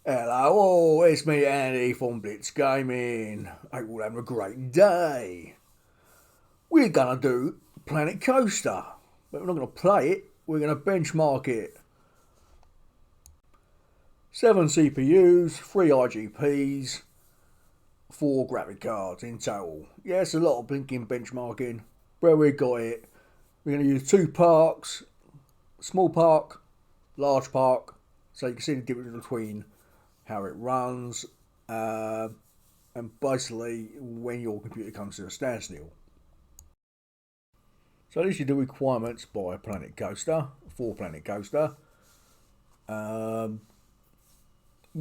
Hello, it's me Andy from Blitz Gaming. Hope you're all having a great day. We're gonna do Planet Coaster, but we're not gonna play it, we're gonna benchmark it. 7 CPUs, 3 IGPs, 4 graphic cards in total. Yes, a lot of blinking benchmarking, but we got it. We're gonna use 2 parks, small park, large park, so you can see the difference between how it runs, and basically when your computer comes to a standstill. So this is the requirements by Planet Coaster, for Planet Coaster. We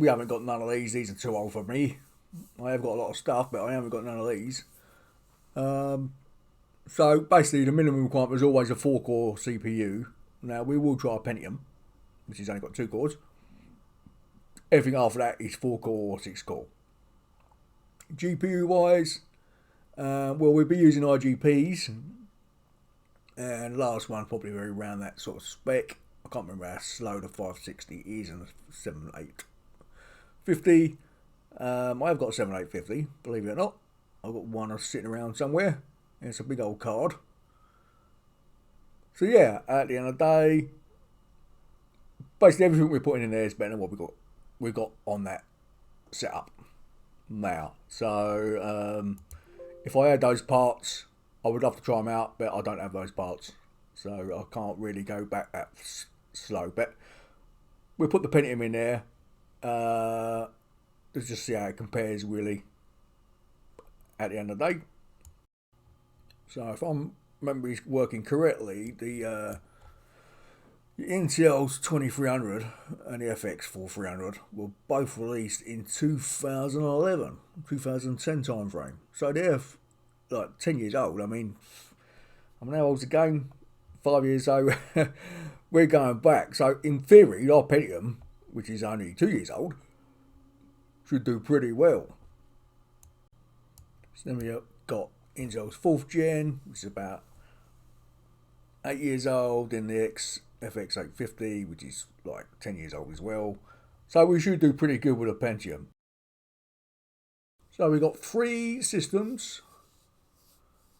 haven't got none of these are too old for me. I have got a lot of stuff, but I haven't got none of these. So basically the minimum requirement is always a 4-core CPU. Now we will try a Pentium, which has only got 2 cores. Everything after that is 4-core or 6-core. GPU wise, well, we'll be using IGPs, and last one probably very around that sort of spec. I can't remember how slow the 560 is and the 7850. I've got a 7850, believe it or not. I've got one sitting around somewhere. It's a big old card. So yeah, at the end of the day, basically everything we're putting in there is better than what we got on that setup now. So if I had those parts, I would love to try them out, but I don't have those parts, so I can't really go back that slow. But we'll put the Pentium in there. Let's just see how it compares really at the end of the day. So if I'm remembering working correctly, the Intel's 2300 and the FX 4300 were both released in 2011, 2010 time frame. So they're like 10 years old. I mean how old's the game? 5 years old. We're going back. So in theory, our Pentium, which is only 2 years old, should do pretty well. So then we got Intel's 4th gen, which is about 8 years old, then the FX 850, which is like 10 years old as well. So we should do pretty good with a Pentium. So we've got 3 systems.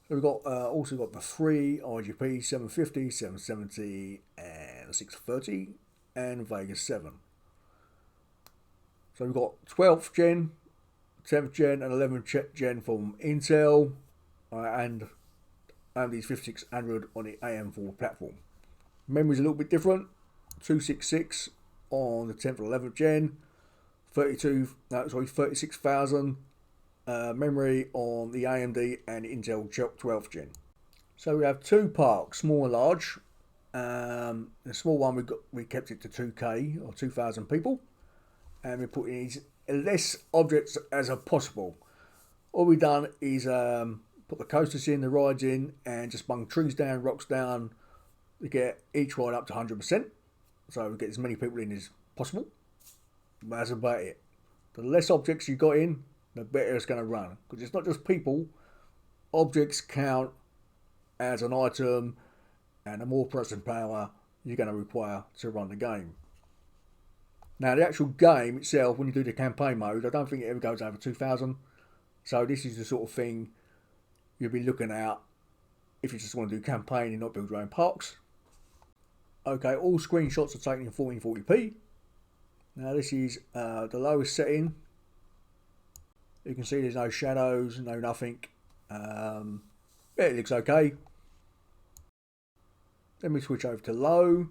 So we've got also got the 3 IGP 750, 770, and 630, and Vega 7. So we've got 12th gen, 10th gen, and 11th gen from Intel, and AMD's 5600 on the AM4 platform. Memory's a little bit different. 266 on the 10th and 11th gen, 36,000 memory on the AMD and Intel 12th gen. So we have 2 parks, small and large. The small one we kept it to 2K or 2,000 people, and we put in as less objects as possible. All we've done is put the coasters in, the rides in, and just bung trees down, rocks down to get each ride up to 100%. So we get as many people in as possible. But that's about it. The less objects you got in, the better it's going to run. Because it's not just people. Objects count as an item, and the more processing power you're going to require to run the game. Now the actual game itself, when you do the campaign mode, I don't think it ever goes over 2,000. So this is the sort of thing you'll be looking at if you just want to do campaign and not build your own parks. Okay, all screenshots are taken in 1440p. Now this is the lowest setting. You can see there's no shadows, no nothing. Yeah, it looks okay. Then we switch over to low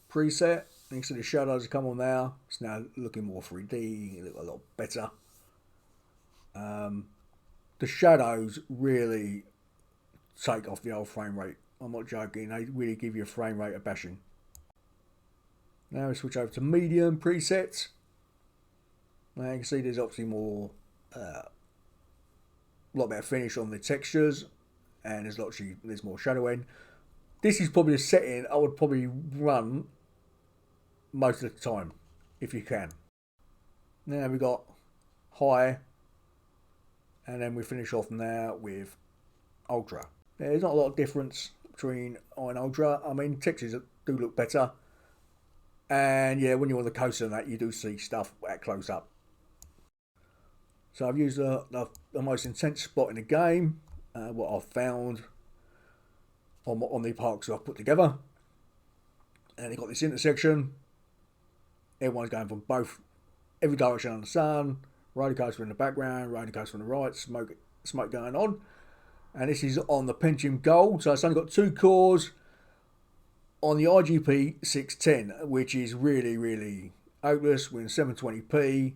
preset. You can see the shadows come on now. It's now looking more 3D. It looks a lot better. The shadows really take off the old frame rate. I'm not joking. They really give you a frame rate of bashing. Now we switch over to medium presets. Now you can see there's obviously more, a lot better finish on the textures, and there's more shadowing. This is probably a setting I would probably run most of the time, if you can. Now we've got high, and then we finish off now with ultra. There's not a lot of difference between high and ultra. I mean, textures do look better. And yeah, when you're on the coast and that, you do see stuff at close up. So I've used the most intense spot in the game, what I've found on the parks I've put together. And you've got this intersection. Everyone's going from every direction under the sun. Roller coaster in the background, roller coaster on the right, smoke going on. And this is on the Pentium Gold. So it's only got 2 cores on the RGP610, which is really, really hopeless. We're in 720p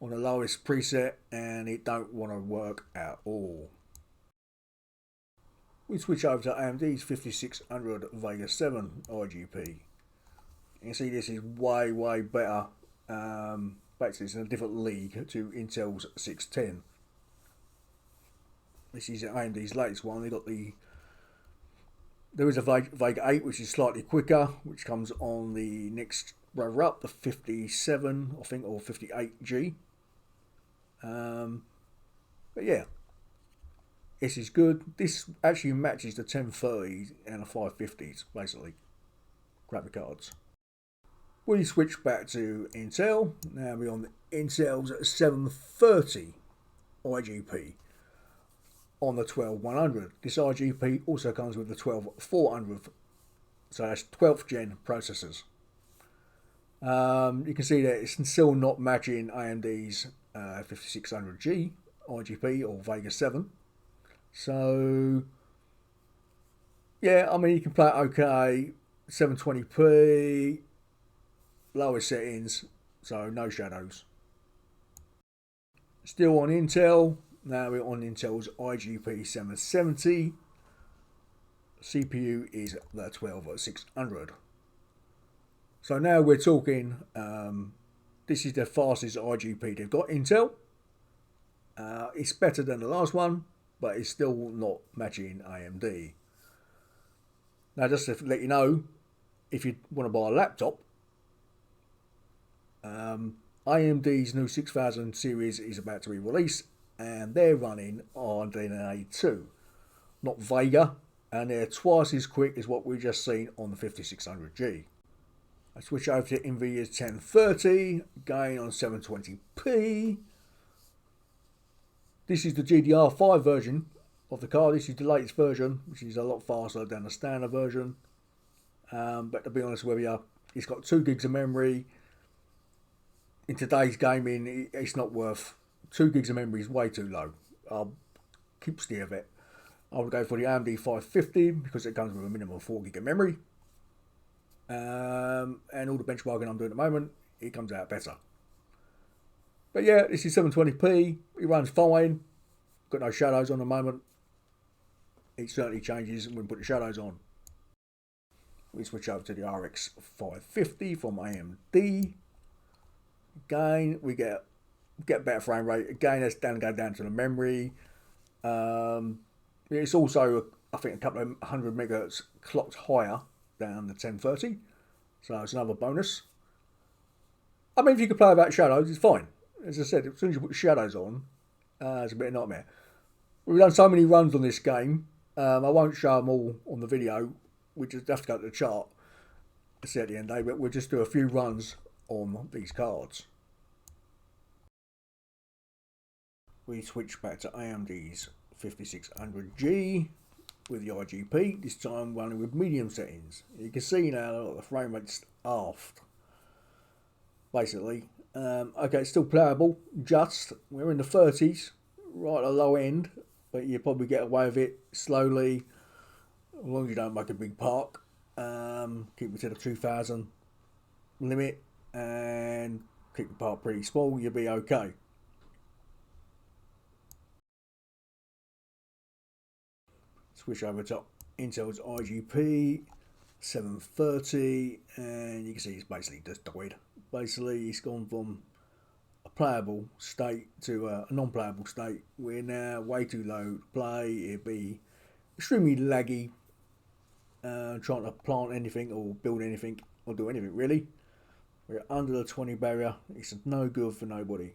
on the lowest preset, and it don't want to work at all. We switch over to AMD's 5600 Vega 7 RGP. You can see this is way, way better. Basically, it's in a different league to Intel's 610. This is AMD's latest one. There is a Vega 8, which is slightly quicker, which comes on the next runner up, the 57, I think, or 58G. But yeah, this is good. This actually matches the 1030s and the 550s, basically, graphic cards. We switch back to Intel. Now we're on the Intel's 730 IGP on the 12100. This IGP also comes with the 12400, so that's 12th gen processors. You can see that it's still not matching AMD's 5600G IGP or Vega 7. So yeah, I mean, you can play it okay, 720p, lowest settings, so no shadows. Still on Intel. Now we're on Intel's IGP 770. CPU is the 12600. So now we're talking, this is the fastest IGP they've got, Intel. It's better than the last one, but it's still not matching AMD. Now just to let you know, if you want to buy a laptop, AMD's new 6000 series is about to be released, and they're running on RDNA 2, not Vega, and they're twice as quick as what we've just seen on the 5600G. I switch over to Nvidia's 1030, going on 720p. This is the GDR5 version of the card. This is the latest version, which is a lot faster than the standard version. But to be honest with you, it's got 2 gigs of memory. In today's gaming, it's not worth 2 gigs of memory is way too low. I'll keep steer of it. I would go for the AMD 550 because it comes with a minimum of 4 gig of memory. And all the benchmarking I'm doing at the moment, it comes out better. But yeah, this is 720p. It runs fine. Got no shadows on the moment. It certainly changes when we put the shadows on. We switch over to the RX550 from AMD. Again, we get better frame rate. Again, that's go down to the memory. It's also, I think, a couple of 100 megahertz clocked higher than the 1030. So it's another bonus. I mean, if you can play without shadows, it's fine. As I said, as soon as you put the shadows on, it's a bit of a nightmare. We've done so many runs on this game. I won't show them all on the video. We just have to go to the chart to see at the end of the day, but we'll just do a few runs on these cards. We switch back to AMD's 5600G with the IGP, this time running with medium settings. You can see now the frame rate's aft, basically. Okay, it's still playable, we're in the 30s, right at the low end, but you probably get away with it slowly, as long as you don't make a big park. Keep it to the 2000 limit and keep the park pretty small, you'll be okay. Switch over to Intel's IGP 730, and you can see it's basically just died. Basically, it's gone from a playable state to a non-playable state. We're now way too low to play. It'd be extremely laggy trying to plant anything or build anything or do anything really. We're under the 20 barrier. It's no good for nobody.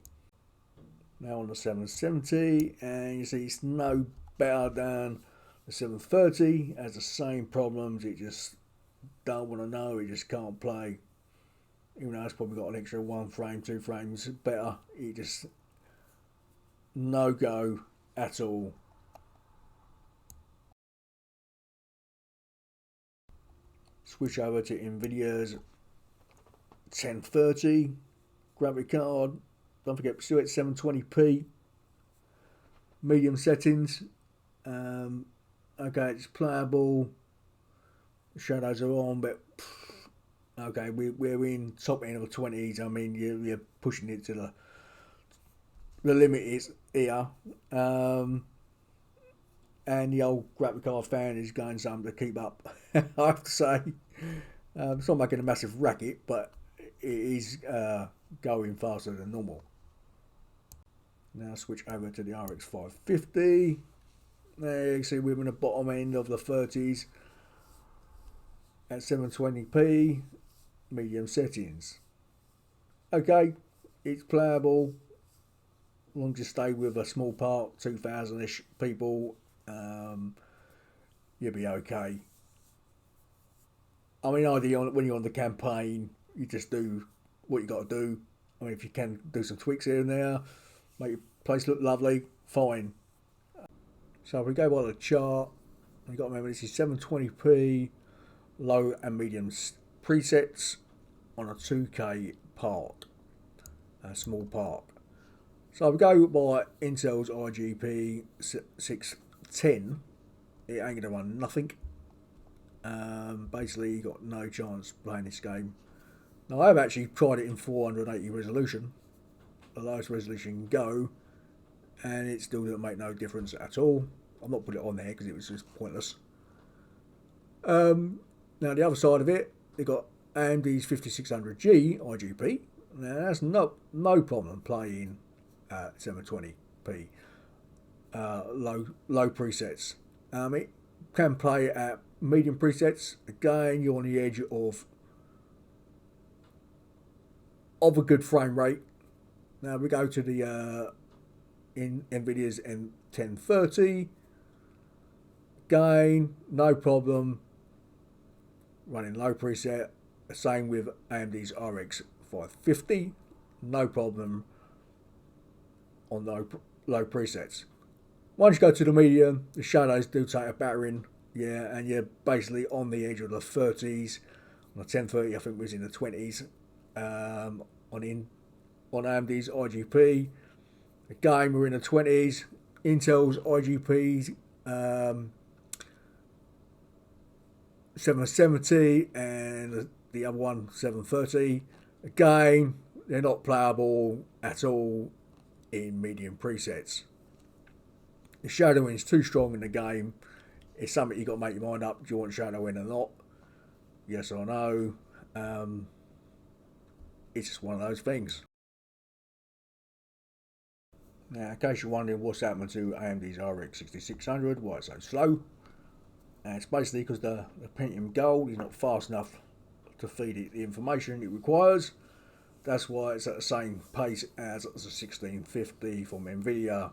Now on the 770, and you see it's no better than the 730. Has the same problems. It just don't want to know. It just can't play. even though it's probably got an extra 1 frame, 2 frames better. It just no go at all. Switch over to Nvidia's 1030 graphic card. Don't forget, still at 720p. Medium settings. Okay, it's playable. The shadows are on, but okay, we're in top end of the 20s. I mean, you're pushing it to the limit is here. And the old graphic card fan is going something to keep up. I have to say, it's not making a massive racket, but it is going faster than normal. Now switch over to the RX550. There you can see we're in the bottom end of the 30s at 720p, medium settings. Okay, it's playable. As long as you stay with a small part, 2,000-ish people, you'll be okay. I mean, when you're on the campaign, you just do what you got to do. I mean, if you can do some tweaks here and there, make your place look lovely, fine. So if we go by the chart, you've got to remember this is 720p, low and medium presets on a 2K part, a small part. So if we go by Intel's IGP 610, it ain't going to run nothing. Basically, you got no chance playing this game. Now, I've actually tried it in 480 resolution, the lowest resolution you can go, and it still doesn't make no difference at all. I'm not putting it on there because it was just pointless. Now, the other side of it, they've got AMD's 5600G IGP. Now, that's no problem playing at 720p, low presets. It can play at medium presets. Again, you're on the edge of a good frame rate. Now we go to the in Nvidia's M1030. Again, no problem running low preset. Same with AMD's RX550. No problem on low presets. Once you go to the medium, the shadows do take a battering, yeah, and you're basically on the edge of the 30s. On the 1030, I think was in the 20s. On AMD's IGP, again we're in the 20s. Intel's IGP's 770 and the other one 730. Again, they're not playable at all in medium presets. The shadowing is too strong in the game. It's something you've got to make your mind up. Do you want shadowing or not? Yes or no? It's just one of those things. Now, in case you're wondering what's happening to AMD's RX550, why it's so slow, it's basically because the Pentium Gold is not fast enough to feed it the information it requires. That's why it's at the same pace as the 1650 from Nvidia.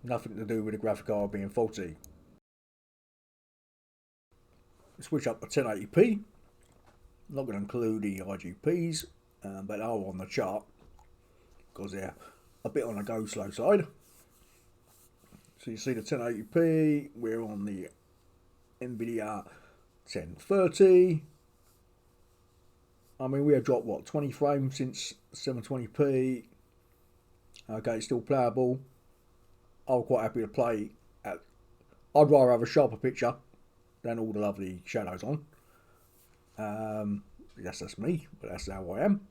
Nothing to do with the graphic card being faulty. Switch up to 1080p. I'm not going to include the IGPs, but they are on the chart because they're a bit on the go slow side. So you see the 1080p, we're on the Nvidia 1030. I mean, we have dropped, what, 20 frames since 720p. Okay, it's still playable. I'm quite happy to play at... I'd rather have a sharper picture than all the lovely shadows on. Yes, that's me, but that's how I am.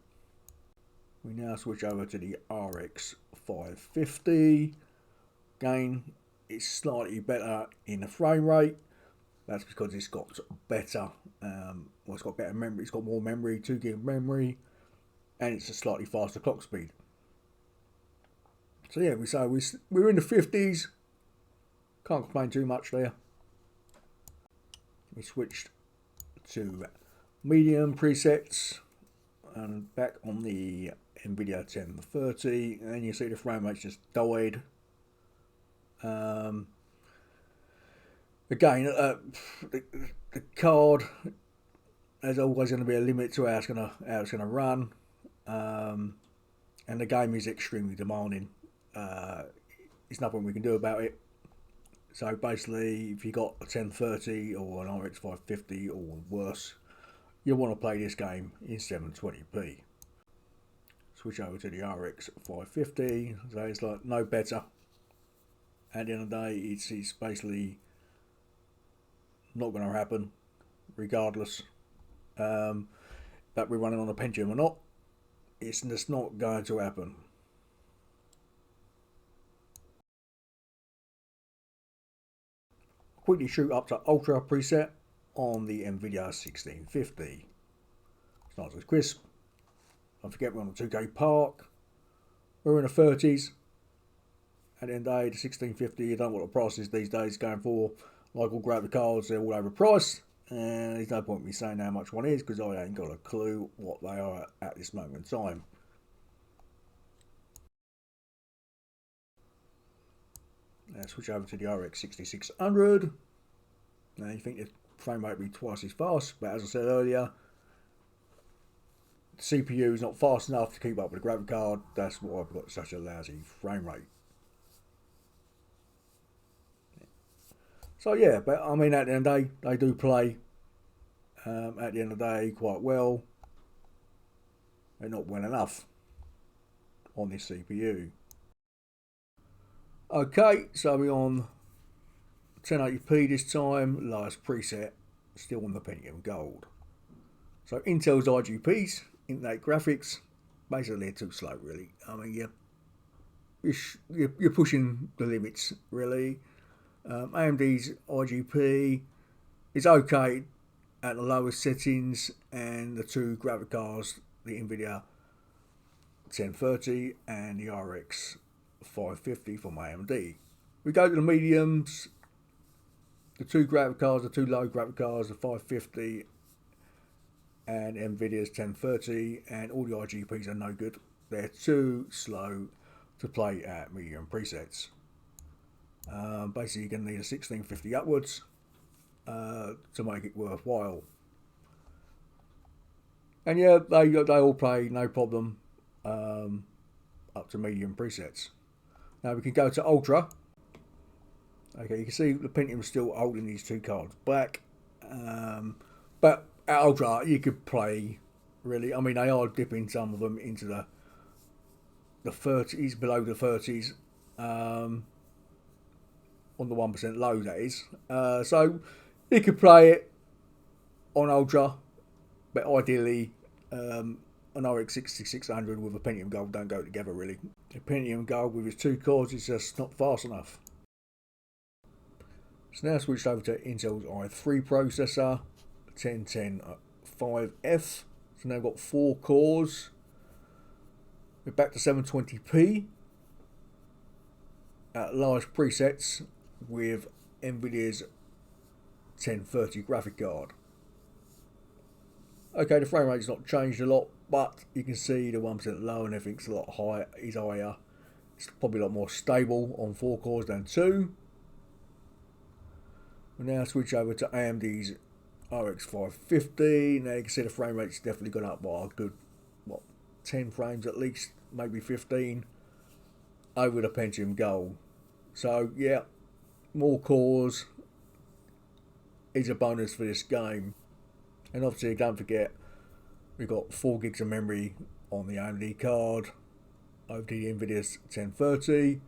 We now switch over to the RX550. Again, it's slightly better in the frame rate. That's because it's got better, it's got better memory. It's got more memory, 2 gig memory, and it's a slightly faster clock speed. So yeah, we're in the 50s. Can't complain too much there. We switched to medium presets and back on the Nvidia 1030, and you see the frame rate's just died. Again, the card there's always going to be a limit to how it's going to run, and the game is extremely demanding. There's nothing we can do about it. So basically, if you got a 1030 or an RX550 or worse, you'll want to play this game in 720p. Switch over to the RX550, so it's like no better. At the end of the day, it's basically not going to happen, regardless that we're running on a Pentium or not. It's just not going to happen. Quickly shoot up to Ultra preset on the Nvidia 1650. It's nice and crisp. Don't forget we're on the 2K Park. We're in the 30s. At the end of the day, the 1650, you don't know what the price is these days going for. Like all graphic cards, they're all overpriced. And there's no point in me saying how much one is because I ain't got a clue what they are at this moment in time. Now switch over to the RX6600. Now you think the frame rate will be twice as fast, but as I said earlier, the CPU is not fast enough to keep up with the graphic card. That's why I've got such a lousy frame rate. So yeah, but I mean at the end of the day, they do play at the end of the day quite well. They're not well enough on this CPU. Okay, so we're on 1080p this time, lowest preset, still on the Pentium Gold. So Intel's IGPs, in-date graphics, basically they're too slow really. I mean, you're pushing the limits really. AMD's IGP is okay at the lowest settings, and the two graphic cards, the Nvidia 1030 and the RX550 from AMD. We go to the mediums. The two graphic cards, the two low graphic cards, the 550 and Nvidia's 1030, and all the IGPs are no good. They're too slow to play at medium presets. Basically, you're going to need a 1650 upwards to make it worthwhile. And yeah, they all play no problem up to medium presets. Now we can go to Ultra. Okay, you can see the Pentium's still holding these two cards back. But at Ultra, you could play, really. I mean, they are dipping some of them into the 30s, below the 30s. On the 1% low, that is. So you could play it on Ultra, but ideally an RX6600 with a Pentium Gold don't go together really. The Pentium Gold with its two cores is just not fast enough. So now switched over to Intel's i3 processor, 10105F. So now I've got 4 cores. We're back to 720p at lowest presets with Nvidia's 1030 graphic card. Okay, the frame rate's not changed a lot, but you can see the 1% low and everything's a lot higher. It's probably a lot more stable on 4 cores than 2. We'll now switch over to AMD's RX550. Now you can see the frame rate's definitely gone up by a good 10 frames at least, maybe 15 over the Pentium Gold. So yeah, more cores is a bonus for this game. And obviously don't forget we've got 4 gigs of memory on the AMD card over the Nvidia's 1030,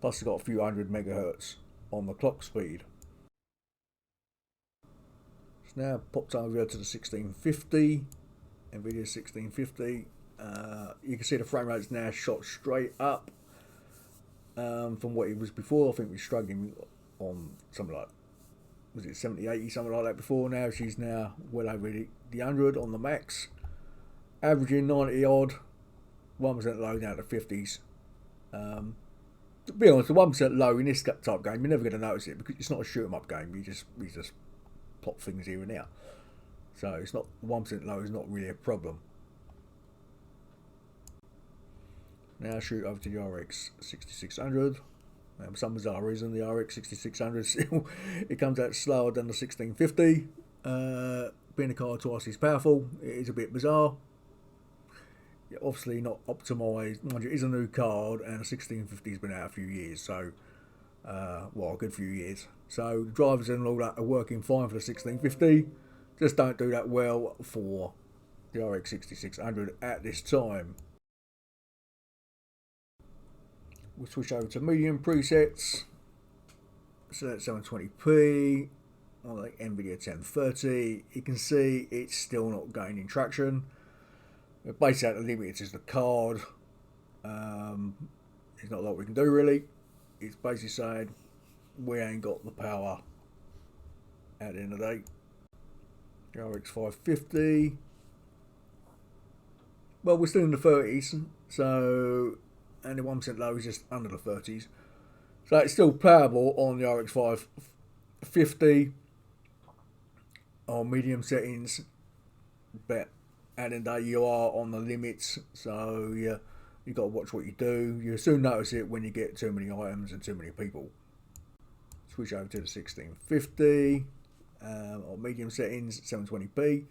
plus we've got a few hundred megahertz on the clock speed. So now popped over to the 1650, Nvidia's 1650. You can see the frame rate's now shot straight up from what it was before. I think we were struggling on something like, was it 70, 80, something like that before. Now she's now well over the 100 on the max, averaging 90 odd, 1% low down to 50s. To be honest, the 1% low in this type of game, you're never going to notice it because it's not a shoot 'em up game. We just plot things here and there. So it's not, 1% low is not really a problem. Now shoot over to the RX 6600. For some bizarre reason, the RX 6600 still it comes out slower than the 1650. being a card twice as powerful, it is a bit bizarre. Obviously not optimised. Mind you, it is a new card, and the 1650 has been out a few years, so well, a good few years. So the drivers and all that are working fine for the 1650. Just don't do that well for the RX6600 at this time. We'll switch over to medium presets. Select 720p on the Nvidia 1030. You can see it's still not gaining traction. Basically, the limit is the card. There's not a lot we can do really. It's basically saying we ain't got the power at the end of the day. The RX550. Well, we're still in the 30s, so, and the 1% low is just under the 30s. So it's still playable on the RX550 on medium settings, but at the end of the day you are on the limits, so yeah, you got to watch what you do. You soon notice it when you get too many items and too many people. Switch over to the 1650 on medium settings, 720p.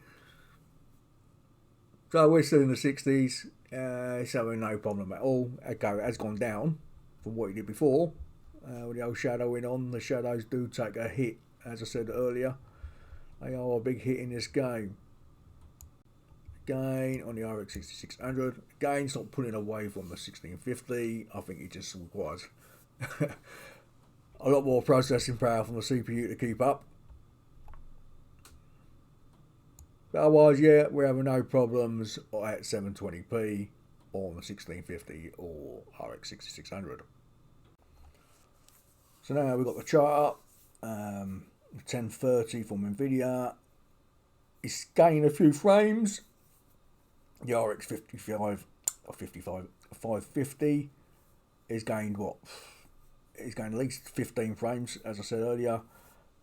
So we're still in the 60s, so no problem at all. Okay, it has gone down from what it did before. With the old shadowing on, the shadows do take a hit, as I said earlier. They are a big hit in this game. Again, on the RX6600, again, it's not pulling away from the 1650. I think it just requires a lot more processing power from the CPU to keep up. But otherwise, yeah, we're having no problems at 720p on the 1650 or RX6600. So now we've got the chart up, 1030 from Nvidia. It's gained a few frames. The RX550 is gained what? It's gained at least 15 frames, as I said earlier.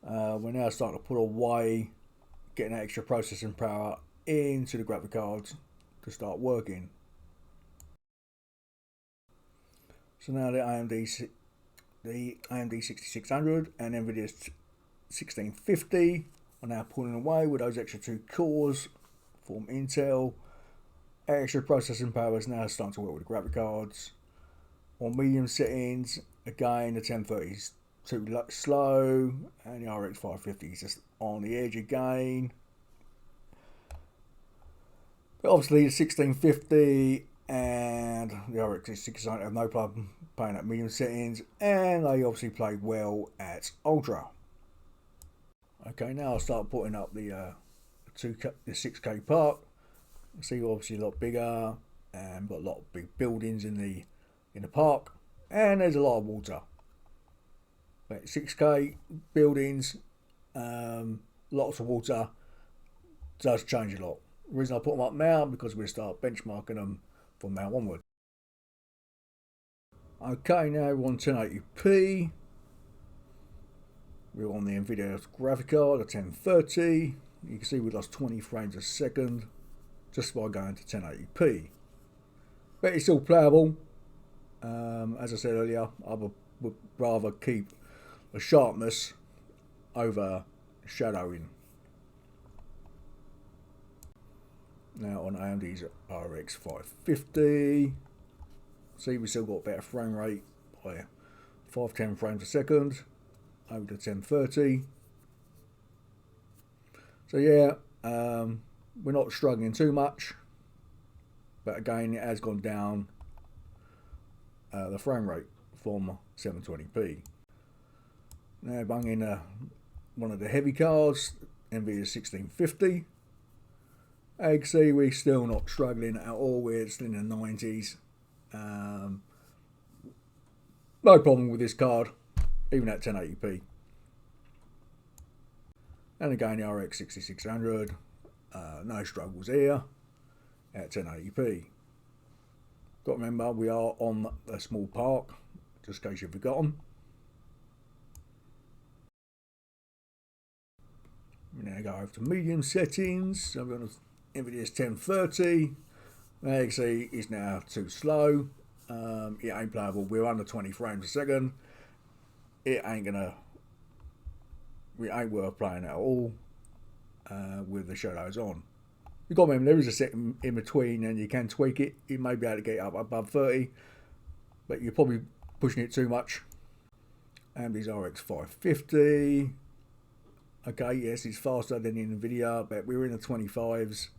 We're now starting to put away, getting that extra processing power into the graphic cards to start working. So now the AMD 6600 and Nvidia's 1650 are now pulling away with those extra two cores from Intel. Extra processing power is now starting to work with the graphic cards. On medium settings, again the 1030 is too slow, and the RX550 is just on the edge again. But obviously the 1650 and the RX600 have no problem playing at medium settings, and they obviously played well at ultra. Okay, now I'll start putting up the 6K park. See, obviously a lot bigger, and got a lot of big buildings in the park, and there's a lot of water. But 6K buildings, lots of water, does change a lot. The reason I put them up now because we start benchmarking them from now onward. Okay, now we're on 1080p. We're on the Nvidia graphic card, a 1030. You can see we lost 20 frames a second just by going to 1080p. But it's still playable. As I said earlier, I would rather keep the sharpness over shadowing. Now on AMD's RX550, see we still got better frame rate by 510 frames a second over to 1030. So yeah, we're not struggling too much, but again it has gone down the frame rate from 720p. Now banging one of the heavy cards, Nvidia 1650. As you can see, we're still not struggling at all. We're still in the 90s. No problem with this card, even at 1080p. And again, the RX 6600, no struggles here at 1080p. Got to remember, we are on a small park, just in case you've forgotten. We now go over to medium settings. So we're on Nvidia's 1030. As you can see, it's now too slow. It ain't playable. We're under 20 frames a second. It ain't worth playing at all. with the shadows on. You've got to remember there is a setting in between and you can tweak it. You may be able to get it up above 30, but you're probably pushing it too much. AMD's RX550. Okay, yes, it's faster than the Nvidia, but we're in the 25s.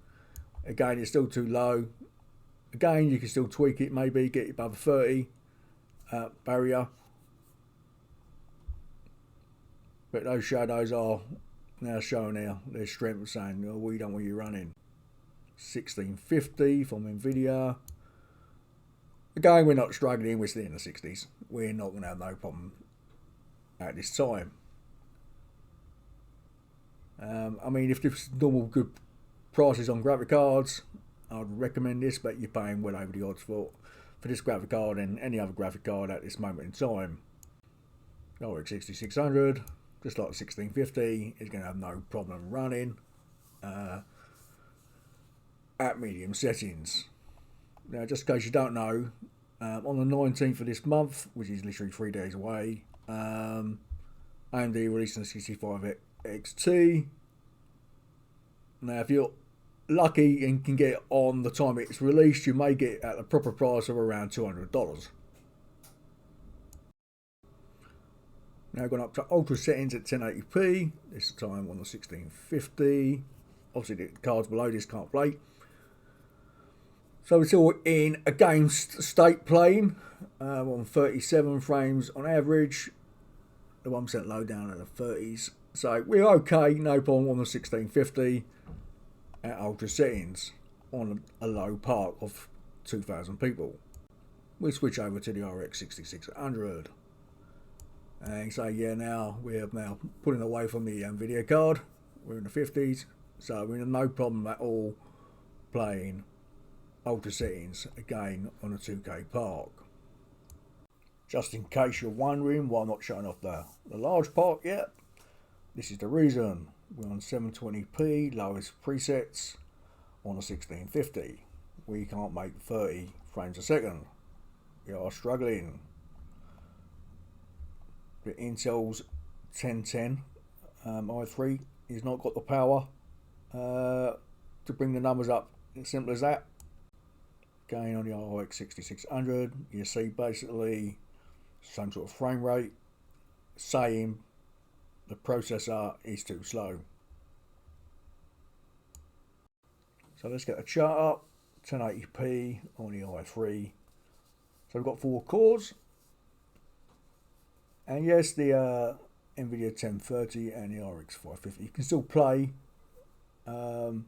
Again, it's still too low. Again, you can still tweak it, maybe get it above the 30 barrier. But those shadows are now showing their strength, saying, oh, we don't want you running. 1650 from Nvidia. Again, we're not struggling, we're still in the 60s. We're not going to have no problem at this time. I mean, if there's normal good prices on graphic cards, I'd recommend this, but you're paying well over the odds for this graphic card and any other graphic card at this moment in time. RX 6600, just like 1650, is going to have no problem running at medium settings. Now, just in case you don't know, on the 19th of this month, which is literally 3 days away, AMD releasing the 65 XT. Now, if you're lucky and can get it on the time it's released, you may get it at the proper price of around $200. Now, gone up to ultra settings at 1080p, this time on the 1650. Obviously, the cards below this can't play. So it's all in a game state playing on 37 frames on average. The 1% low down at the 30s. So we're okay, no problem on the 1650 at ultra settings on a low park of 2,000 people. We switch over to the RX 6600. And say, yeah, now we're pulling away from the Nvidia card. We're in the 50s, so we're in no problem at all playing ultra settings again on a 2K park. Just in case you're wondering why I'm not showing off the large park yet, this is the reason. We're on 720p, lowest presets on a 1650. We can't make 30 frames a second. We are struggling. The Intel's 1010 i3 has not got the power to bring the numbers up. As simple as that. Again, on the RX 6600, you see basically same sort of frame rate, saying the processor is too slow. So let's get a chart up. 1080p on the i3. So we've got 4 cores. And yes, the Nvidia 1030 and the RX550. You can still play on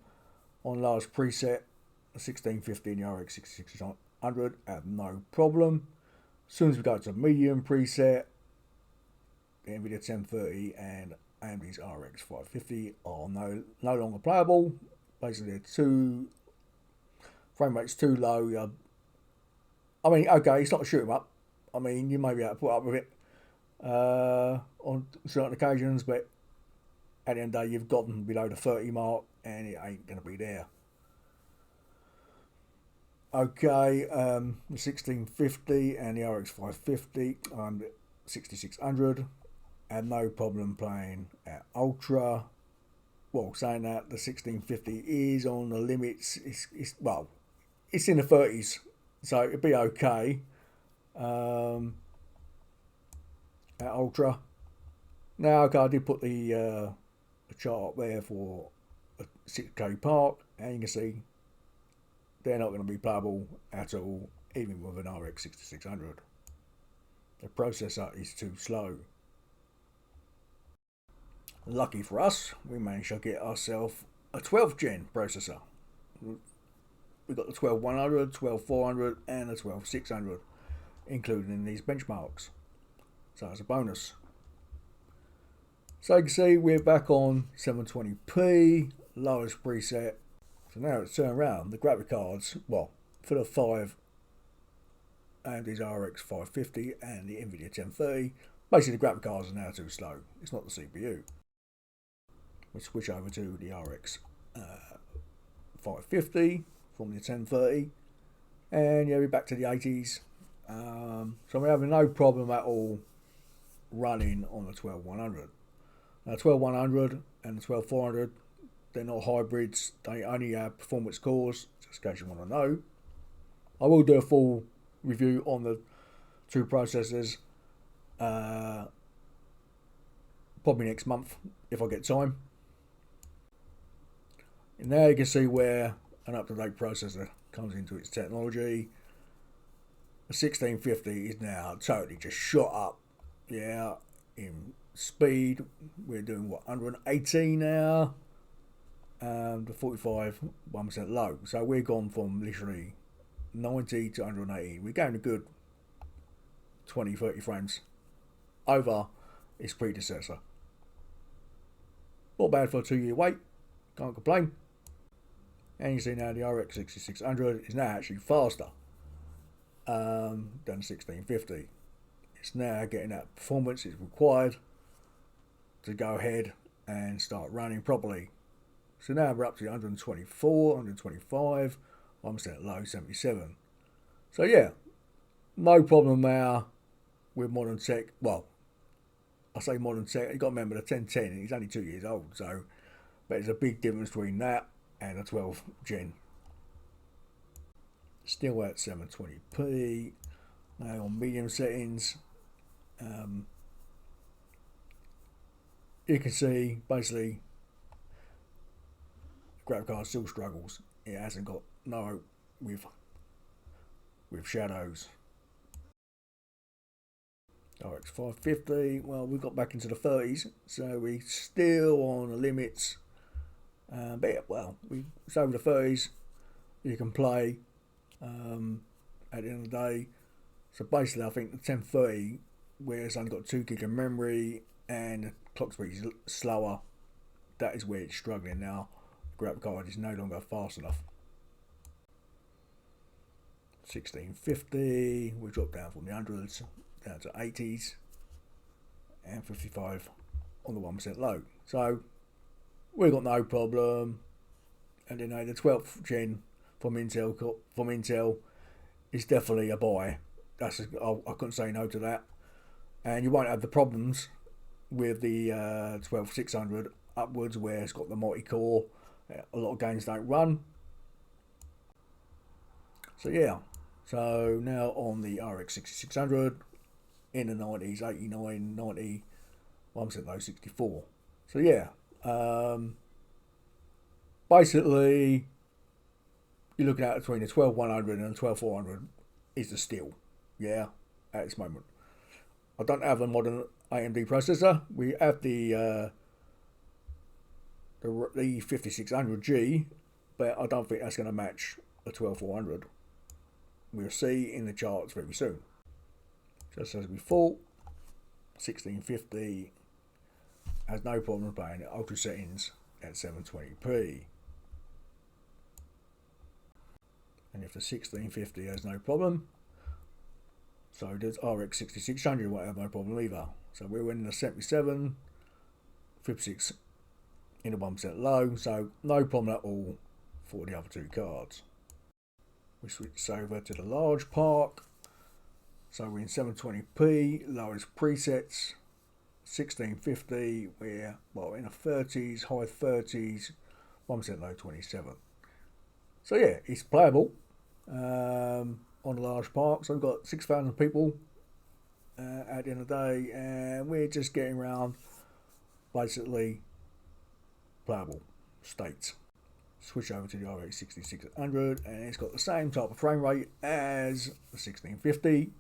large preset, the 1650 and the RX 6600 have no problem. As soon as we go to medium preset, the Nvidia 1030 and AMD's RX550 are no longer playable. Basically, they're frame rate's too low. I mean, okay, it's not a shoot 'em up. I mean, you may be able to put up with it on certain occasions, but at the end of the day, you've gotten below the 30 mark and it ain't going to be there. Okay, the 1650 and the RX550 and 6600 had no problem playing at ultra. Well, saying that, the 1650 is on the limits. It's in the 30s, so it'd be okay at ultra. Now, okay, I did put the chart up there for a 6K park, and you can see they're not going to be playable at all, even with an RX 6600. The processor is too slow. Lucky for us, we managed to get ourselves a 12th gen processor. We've got the 12100, 12400 and the 12600 included in these benchmarks. So that's a bonus. So you can see we're back on 720p, lowest preset. So now it's turned around. The graphic cards, well, for the 5 AMD's RX550 and the Nvidia 1030, basically the graphic cards are now too slow. It's not the CPU. We switch over to the RX 550 from the 1030, and yeah, we're back to the 80s. So we're having no problem at all running on the 12100. Now, 12100 and the 12400 They're not hybrids. They only have performance cores, just in case you want to know. I will do a full review on the two processors probably next month if I get time. And now you can see where an up-to-date processor comes into its technology. The 1650 is now totally just shot up, yeah, in speed. We're doing what, 118 now. The 45 1% low, so we're gone from literally 90 to 180. We're going a good 20-30 frames over its predecessor. Not bad for a 2-year wait, can't complain. And you see now the RX550 is now actually faster than the 1650. It's now getting that performance is required to go ahead and start running properly. So now we're up to 124, 125, 1% low, 77. So yeah, no problem now with modern tech. Well, I say modern tech, you've got to remember the 1010, he's only 2 years old, so, but there's a big difference between that and a 12 gen. Still at 720p. Now on medium settings, you can see basically the graphics card still struggles. It hasn't got no with shadows. RX550, well, we got back into the 30s, so we're still on the limits. But yeah, well, it's over the 30s. You can play at the end of the day. So basically, I think the 1030, where it's only got 2 gig of memory and the clock speed is slower, that is where it's struggling now. The graphics card is no longer fast enough. 1650, we dropped down from the hundreds down to 80s, and 55 on the 1% low. So we've got no problem. And then the 12th gen from Intel is definitely a buy. I couldn't say no to that. And you won't have the problems with the 12600 upwards, where it's got the multi-core. A lot of games don't run. So yeah, so now on the RX6600 in the 90s, 89, 90, 1% low, 64. So yeah, basically you're looking at between the 12100 and the 12400 is the steal, yeah, at this moment. I don't have a modern AMD processor. We have the 5600G, but I don't think that's going to match the 12400. We'll see in the charts very soon. Just as we thought, 1650 has no problem playing at ultra settings at 720p. And if the 1650 has no problem, so does RX6600 won't have no problem either. So we're in the 77, 56 in the 1% low, so no problem at all for the other two cards. We switch over to the large park. So we're in 720p, lowest presets, 1650, we're well in the 30s, high 30s, 1% low, 27. So yeah, it's playable on the large park. So we've got 6,000 people at the end of the day, and we're just getting around basically playable states. Switch over to the RX 6600, and it's got the same type of frame rate as the 1650.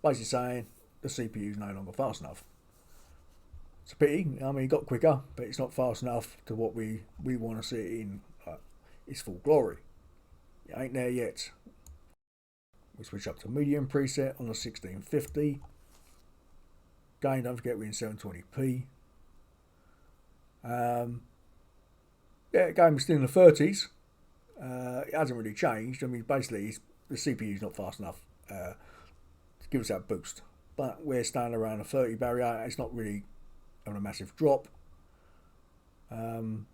Basically saying the CPU is no longer fast enough. It's a pity. I mean, it got quicker, but it's not fast enough to what we want to see it in its full glory. It ain't there yet. We switch up to medium preset on the 1650. Again, don't forget we're in 720p. Yeah, game's still in the 30s. It hasn't really changed. I mean, basically, the CPU is not fast enough to give us that boost. But we're staying around the 30 barrier. It's not really having a massive drop. You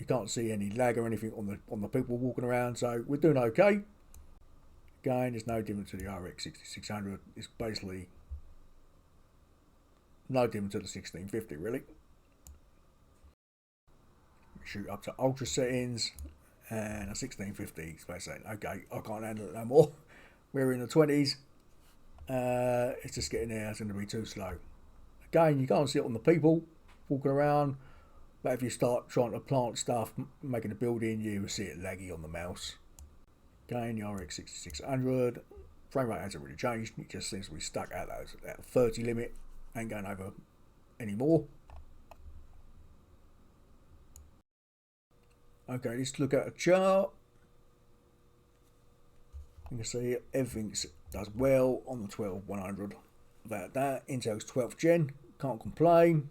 can't see any lag or anything on the people walking around, so we're doing okay. Again, it's no different to the RX 6600. It's basically no different to the 1650, really. shoot up to ultra settings, and a 1650 space setting. Okay, I can't handle it no more. We're in the 20s. It's just getting there. It's going to be too slow. Again, you can't see it on the people walking around, but if you start trying to plant stuff, making a building, you will see it laggy on the mouse. Again, the RX6600 frame rate hasn't really changed. It just seems to be stuck at that 30 limit. Ain't going over anymore. Okay, let's look at a chart. You can see everything does well on the 12100. About that, Intel's 12th gen, can't complain.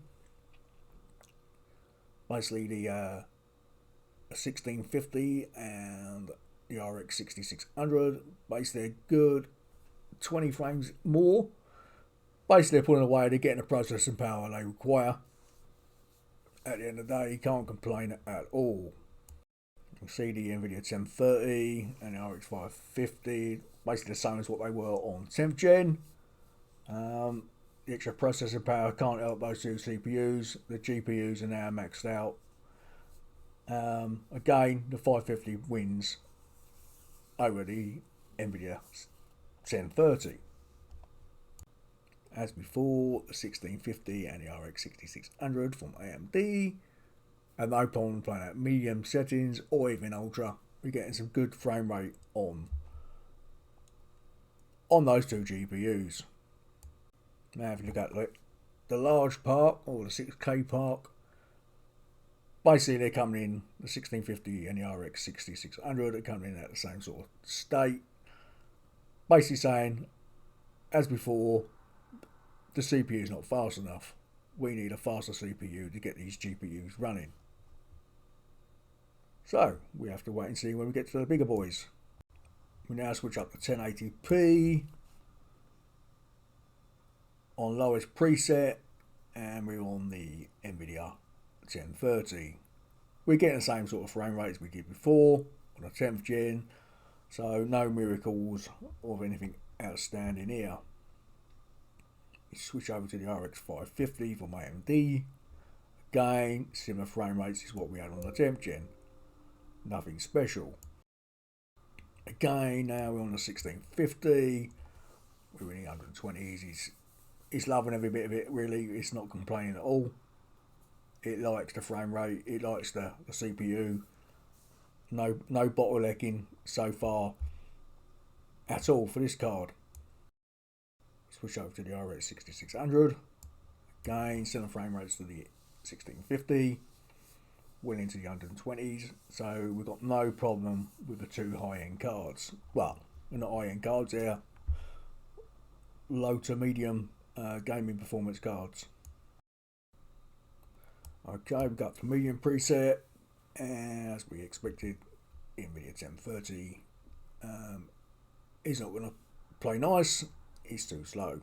Basically, the 1650 and the RX6600, basically good, 20 frames more. Basically, they're pulling away, they're getting the processing power they require. At the end of the day, you can't complain at all. You can see the Nvidia 1030 and the RX550, basically the same as what they were on 10th gen. The extra processing power can't help those two CPUs. The GPUs are now maxed out. Again, the 550 wins over the Nvidia 1030. As before, the 1650 and the RX6600 from AMD. And no problem playing at medium settings or even ultra. We're getting some good frame rate on those two GPUs. Now if you look at the large park or the 6K park, basically they're coming in, the 1650 and the RX6600 are coming in at the same sort of state. Basically saying, as before, the CPU is not fast enough. We need a faster CPU to get these GPUs running. So we have to wait and see when we get to the bigger boys. We now switch up to 1080p on lowest preset, and we're on the Nvidia 1030. We're getting the same sort of frame rates we did before on the 10th gen, so no miracles or anything outstanding here. We switch over to the RX550 from AMD. Again, similar frame rates is what we had on the 10th gen. Nothing special. Again, now we're on the 1650. We're in the 120s. It's loving every bit of it, really. It's not complaining at all. It likes the frame rate. It likes the CPU. No bottlenecking so far at all for this card. Switch over to the RX6600. Again, similar frame rates to the 1650. Well into the 120s, so we've got no problem with the two high-end cards. Well, they're not high-end cards, they're low to medium gaming performance cards. Okay, we've got the medium preset, and as we expected, Nvidia 1030 is not going to play nice, it's too slow.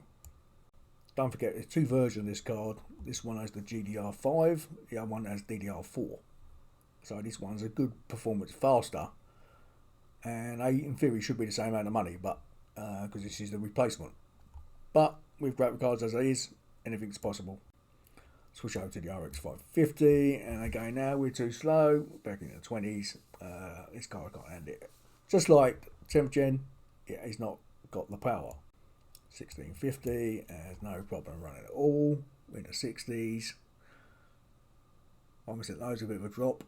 Don't forget, there's two versions of this card. This one has the GDR5, the other one has DDR4. So this one's a good performance faster, and in theory should be the same amount of money, but because this is the replacement. But with graphic cards as it is, anything's possible. Switch over to the RX550, and again now we're too slow, back in the 20s. This card can't handle it. Just like 10th gen, yeah, it's not got the power. 1650 has no problem running at all. We're in the 60s. Like I said, there's a bit of a drop.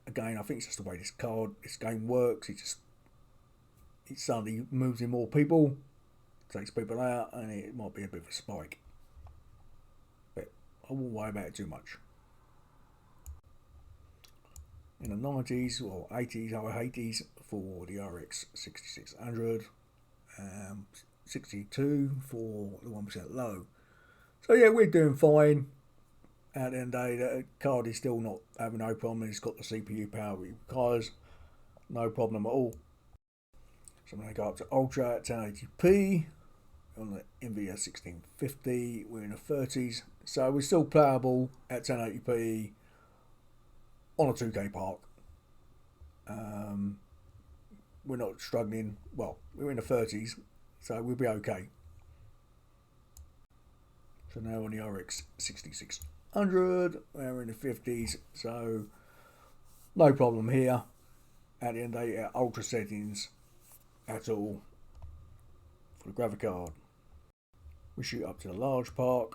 Again, I think it's just the way this game works. It suddenly moves in more people, takes people out, and it might be a bit of a spike. But I won't worry about it too much. In the 90s or 80s, or 80s for the RX 6600, 62 for the 1% low. So yeah, we're doing fine. At the end of the day, the card is still not having no problem. It's got the CPU power it requires. No problem at all. So I'm going to go up to Ultra at 1080p on the Nvidia 1650. We're in the 30s. So we're still playable at 1080p on a 2K park. We're not struggling. Well, we're in the 30s, so we'll be okay. So now on the RX 6600, we're in the 50s, so No problem here. At the end of the day, ultra settings at all for the graphic card. We shoot up to the large park.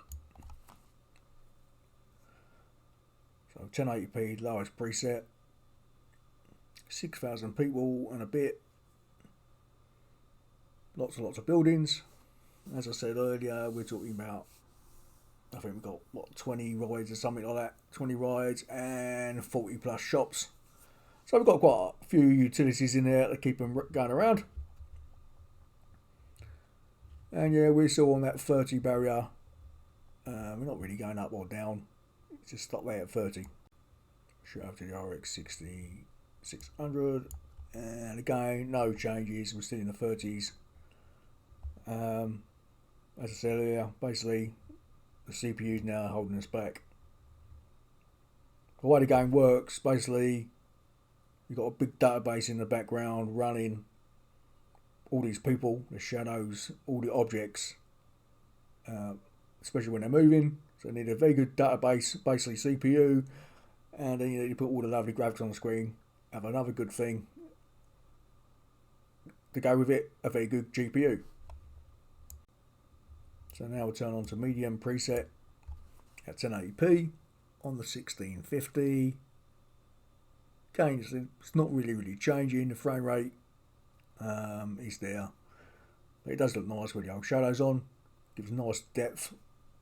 So 1080p, lowest preset. 6,000 people and a bit. Lots and lots of buildings. As I said earlier, we're talking about, I think we've got, what, 20 rides or something like that. 20 rides and 40 plus shops. So we've got quite a few utilities in there to keep them going around. And yeah, we're still on that 30 barrier. We're not really going up or down. It's just stop there at 30. Shoot over to the RX550. And again, no changes. We're still in the 30s. As I said earlier, basically the CPU is now holding us back. The way the game works, basically, you've got a big database in the background running all these people, the shadows, all the objects, especially when they're moving. So you need a very good database, basically CPU, and then you need to put all the lovely graphics on the screen. Have another good thing to go with it, a very good GPU. So now we'll turn on to medium preset at 1080p on the 1650. Again, it's not really changing. The frame rate is there. But it does look nice with the old shadows on. Gives nice depth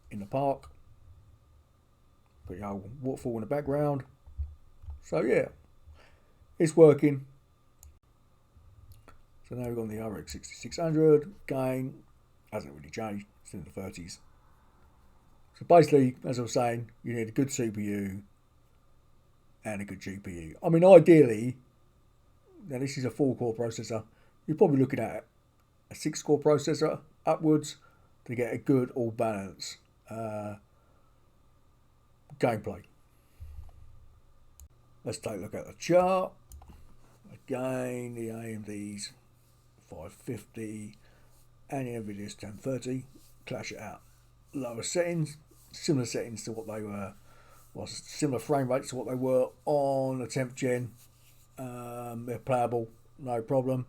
in the park. Put the old waterfall in the background. So yeah, it's working. So now we've got the RX6600. Again, hasn't really changed. It's in the 30s. So basically, as I was saying, you need a good CPU and a good GPU. I mean, ideally, now this is a 4-core processor. You're probably looking at a 6-core processor upwards to get a good all-balance gameplay. Let's take a look at the chart. Again, the AMD's 550 and the Nvidia's 1030. Clash it out. Lower settings, similar settings to what they were, well, similar frame rates to what they were on the 10th gen. They're playable, no problem.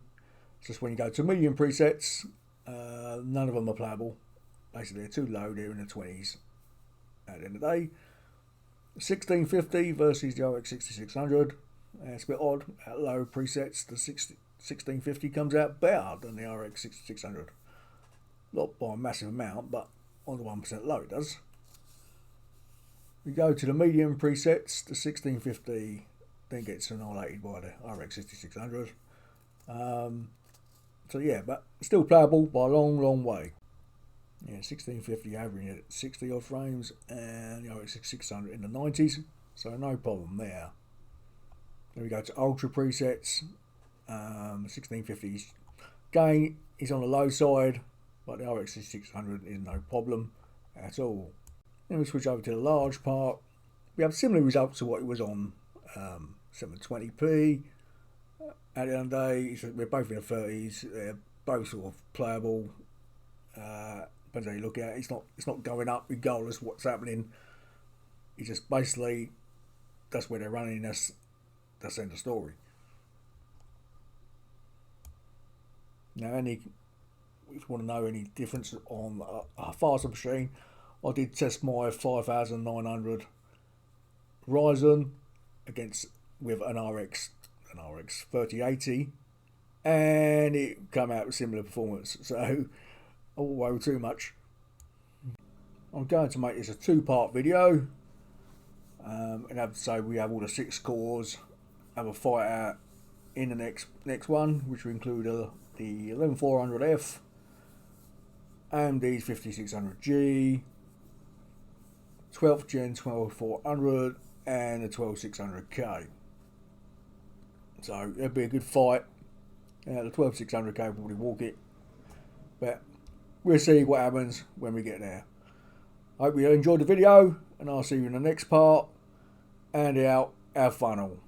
It's just when you go to medium presets, none of them are playable. Basically, they're too low, they're in the 20s. At the end of the day, 1650 versus the RX6600. It's a bit odd. At low presets, the 1650 comes out better than the RX6600. Not by a massive amount, but on the 1% low it does. We go to the medium presets, the 1650 then gets annihilated by the RX6600. So yeah, but still playable by a long way. Yeah, 1650 averaging at 60 odd frames and the RX6600 in the 90s, so no problem there. Then we go to ultra presets. 1650 gain is on the low side, but the RX6600 is no problem at all. Then we switch over to the large part. We have similar results to what it was on 720p. At the end of the day, we're both in the 30s. They're both sort of playable. Depends how you look at it. It's not going up regardless of what's happening. It's just basically that's where they're running. That's the end of the story. Now, if you want to know any difference on a faster machine, I did test my 5900 Ryzen with an RX 3080, and it came out with similar performance. So I won't worry too much. I'm going to make this a 2-part video, and have to say we have all the 6 cores. Have a fight out in the next one, which will include the 11400F, AMD's 5600G, 12th gen 12400, and the 12600K. So it'll be a good fight. The 12600K will probably walk it, but we'll see what happens when we get there. I hope you enjoyed the video, and I'll see you in the next part and our funnel.